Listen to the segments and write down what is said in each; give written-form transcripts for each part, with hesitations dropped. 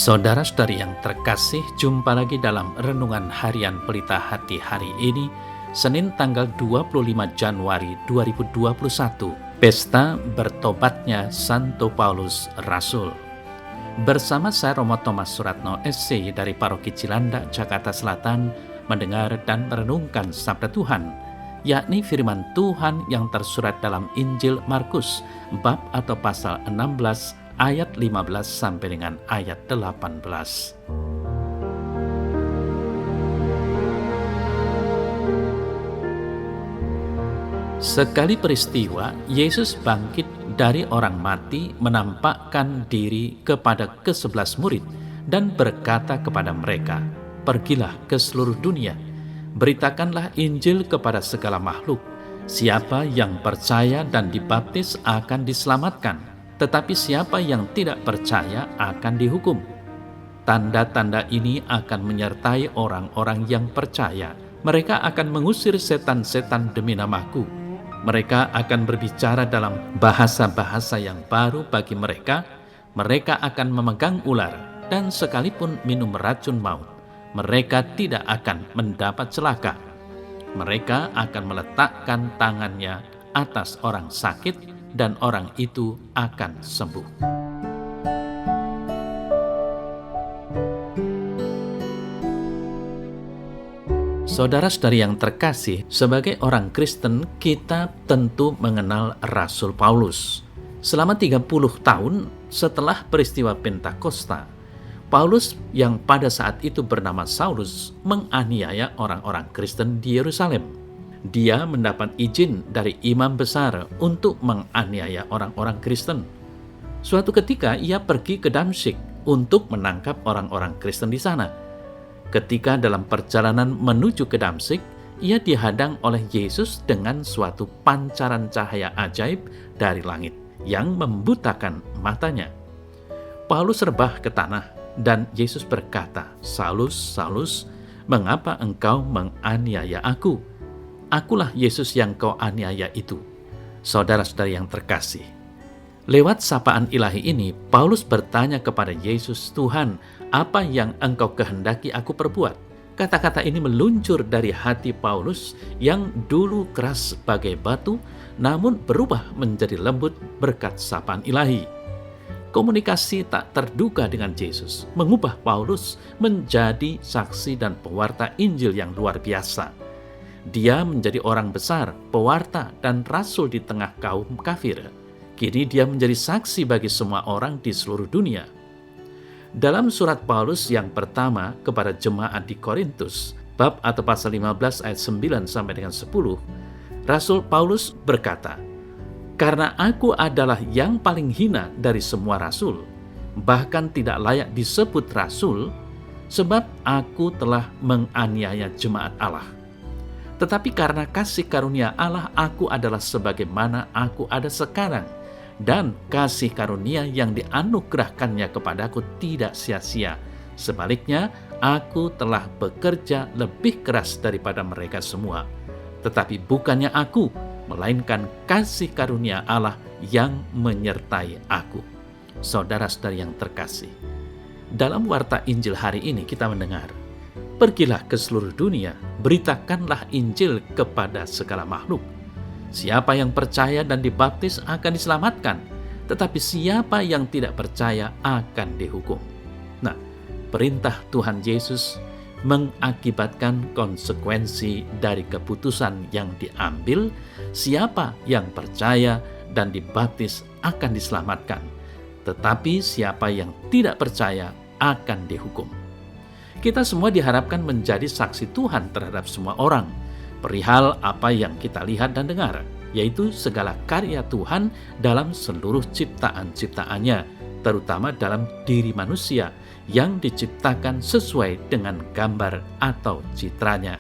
Saudara-saudari yang terkasih, jumpa lagi dalam Renungan Harian Pelita Hati hari ini, Senin tanggal 25 Januari 2021, Pesta Bertobatnya Santo Paulus Rasul. Bersama saya Romo Thomas Suratno SC dari Paroki Cilanda, Jakarta Selatan, mendengar dan merenungkan Sabda Tuhan, yakni firman Tuhan yang tersurat dalam Injil Markus, bab atau pasal 16, ayat 15 sampai dengan ayat 18. Sekali peristiwa, Yesus bangkit dari orang mati, menampakkan diri kepada ke-11 murid dan berkata kepada mereka, "Pergilah ke seluruh dunia, beritakanlah Injil kepada segala makhluk. Siapa yang percaya dan dibaptis akan diselamatkan, tetapi siapa yang tidak percaya akan dihukum. Tanda-tanda ini akan menyertai orang-orang yang percaya. Mereka akan mengusir setan-setan demi namaku. Mereka akan berbicara dalam bahasa-bahasa yang baru bagi mereka. Mereka akan memegang ular, dan sekalipun minum racun maut, mereka tidak akan mendapat celaka. Mereka akan meletakkan tangannya atas orang sakit, dan orang itu akan sembuh." Saudara-saudari yang terkasih, sebagai orang Kristen, kita tentu mengenal Rasul Paulus. Selama 30 tahun setelah peristiwa Pentakosta, Paulus yang pada saat itu bernama Saulus menganiaya orang-orang Kristen di Yerusalem. Dia mendapat izin dari imam besar untuk menganiaya orang-orang Kristen. Suatu ketika ia pergi ke Damsyik untuk menangkap orang-orang Kristen di sana. Ketika dalam perjalanan menuju ke Damsyik, ia dihadang oleh Yesus dengan suatu pancaran cahaya ajaib dari langit yang membutakan matanya. Paulus rebah ke tanah dan Yesus berkata, "Saulus, Saulus, mengapa engkau menganiaya aku? Akulah Yesus yang kau aniaya itu." Saudara-saudari yang terkasih, lewat sapaan ilahi ini, Paulus bertanya kepada Yesus, "Tuhan, apa yang engkau kehendaki aku perbuat?" Kata-kata ini meluncur dari hati Paulus yang dulu keras sebagai batu, namun berubah menjadi lembut berkat sapaan ilahi. Komunikasi tak terduga dengan Yesus mengubah Paulus menjadi saksi dan pewarta Injil yang luar biasa. Dia menjadi orang besar, pewarta, dan rasul di tengah kaum kafir. Kini dia menjadi saksi bagi semua orang di seluruh dunia. Dalam surat Paulus yang pertama kepada jemaat di Korintus, bab atau pasal 15 ayat 9 sampai dengan 10, Rasul Paulus berkata, "Karena aku adalah yang paling hina dari semua rasul, bahkan tidak layak disebut rasul, sebab aku telah menganiaya jemaat Allah. Tetapi karena kasih karunia Allah, aku adalah sebagaimana aku ada sekarang, dan kasih karunia yang dianugerahkannya kepadaku tidak sia-sia. Sebaliknya, aku telah bekerja lebih keras daripada mereka semua. Tetapi bukannya aku, melainkan kasih karunia Allah yang menyertai aku." Saudara-saudari yang terkasih, dalam warta Injil hari ini kita mendengar, "Pergilah ke seluruh dunia, beritakanlah Injil kepada segala makhluk. Siapa yang percaya dan dibaptis akan diselamatkan, tetapi siapa yang tidak percaya akan dihukum." Nah, perintah Tuhan Yesus mengakibatkan konsekuensi dari keputusan yang diambil. Siapa yang percaya dan dibaptis akan diselamatkan, tetapi siapa yang tidak percaya akan dihukum. Kita semua diharapkan menjadi saksi Tuhan terhadap semua orang, perihal apa yang kita lihat dan dengar, yaitu segala karya Tuhan dalam seluruh ciptaan-ciptaannya, terutama dalam diri manusia yang diciptakan sesuai dengan gambar atau citranya.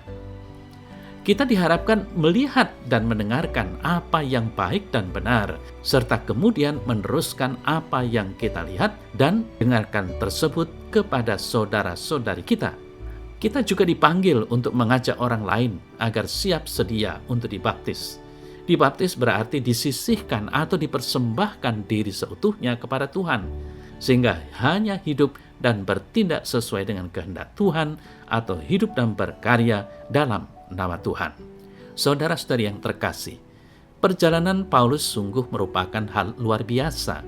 Kita diharapkan melihat dan mendengarkan apa yang baik dan benar, serta kemudian meneruskan apa yang kita lihat dan dengarkan tersebut kepada saudara-saudari kita. Kita juga dipanggil untuk mengajak orang lain agar siap sedia untuk dibaptis. Dibaptis berarti disisihkan atau dipersembahkan diri seutuhnya kepada Tuhan, sehingga hanya hidup dan bertindak sesuai dengan kehendak Tuhan atau hidup dan berkarya dalam nama Tuhan. Saudara-saudari yang terkasih, perjalanan Paulus sungguh merupakan hal luar biasa.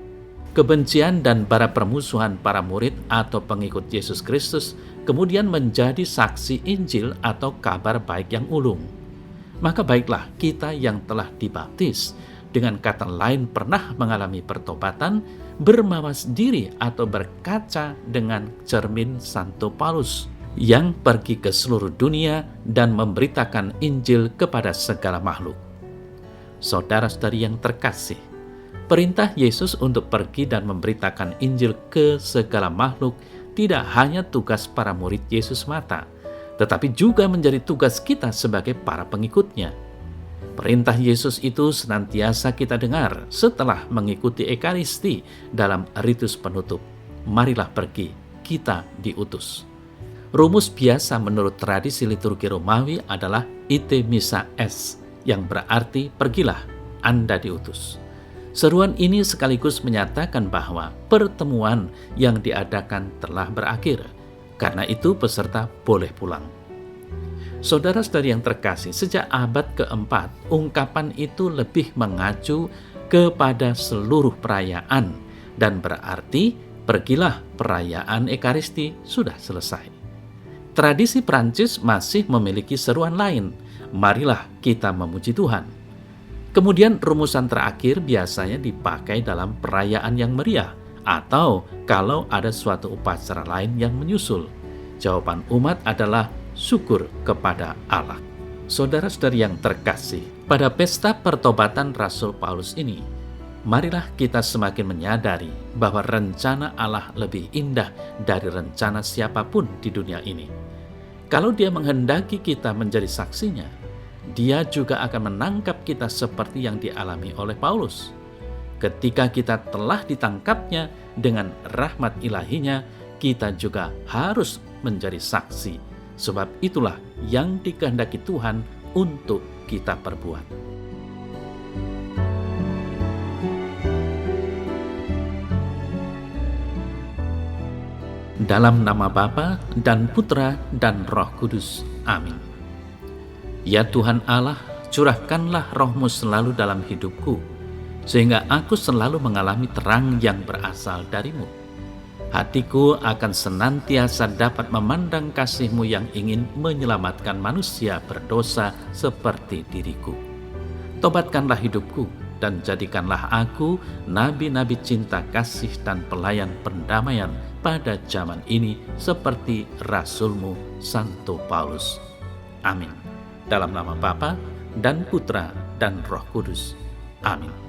Kebencian dan bara permusuhan para murid atau pengikut Yesus Kristus kemudian menjadi saksi Injil atau kabar baik yang ulung. Maka baiklah kita yang telah dibaptis, dengan kata lain pernah mengalami pertobatan, bermawas diri atau berkaca dengan cermin Santo Paulus yang pergi ke seluruh dunia dan memberitakan Injil kepada segala makhluk. Saudara-saudari yang terkasih, perintah Yesus untuk pergi dan memberitakan Injil ke segala makhluk tidak hanya tugas para murid Yesus semata, tetapi juga menjadi tugas kita sebagai para pengikutnya. Perintah Yesus itu senantiasa kita dengar setelah mengikuti Ekaristi dalam ritus penutup. Marilah pergi, kita diutus. Rumus biasa menurut tradisi liturgi Romawi adalah ite missa est, yang berarti pergilah, Anda diutus. Seruan ini sekaligus menyatakan bahwa pertemuan yang diadakan telah berakhir. Karena itu peserta boleh pulang. Saudara-saudari yang terkasih, sejak abad keempat, ungkapan itu lebih mengacu kepada seluruh perayaan dan berarti pergilah, perayaan Ekaristi sudah selesai. Tradisi Prancis masih memiliki seruan lain, marilah kita memuji Tuhan. Kemudian rumusan terakhir biasanya dipakai dalam perayaan yang meriah atau kalau ada suatu upacara lain yang menyusul. Jawaban umat adalah syukur kepada Allah. Saudara-saudari yang terkasih, pada pesta pertobatan Rasul Paulus ini, marilah kita semakin menyadari bahwa rencana Allah lebih indah dari rencana siapapun di dunia ini. Kalau Dia menghendaki kita menjadi saksinya, Dia juga akan menangkap kita seperti yang dialami oleh Paulus. Ketika kita telah ditangkapnya dengan rahmat ilahinya, kita juga harus menjadi saksi. Sebab itulah yang dikehendaki Tuhan untuk kita perbuat. Dalam nama Bapa dan Putra dan Roh Kudus. Amin. Ya Tuhan Allah, curahkanlah Roh-Mu selalu dalam hidupku, sehingga aku selalu mengalami terang yang berasal dari-Mu. Hatiku akan senantiasa dapat memandang kasih-Mu yang ingin menyelamatkan manusia berdosa seperti diriku. Tobatkanlah hidupku dan jadikanlah aku nabi-nabi cinta kasih dan pelayan pendamaian pada zaman ini seperti Rasul-Mu Santo Paulus. Amin. Dalam nama Bapa dan Putra dan Roh Kudus. Amin.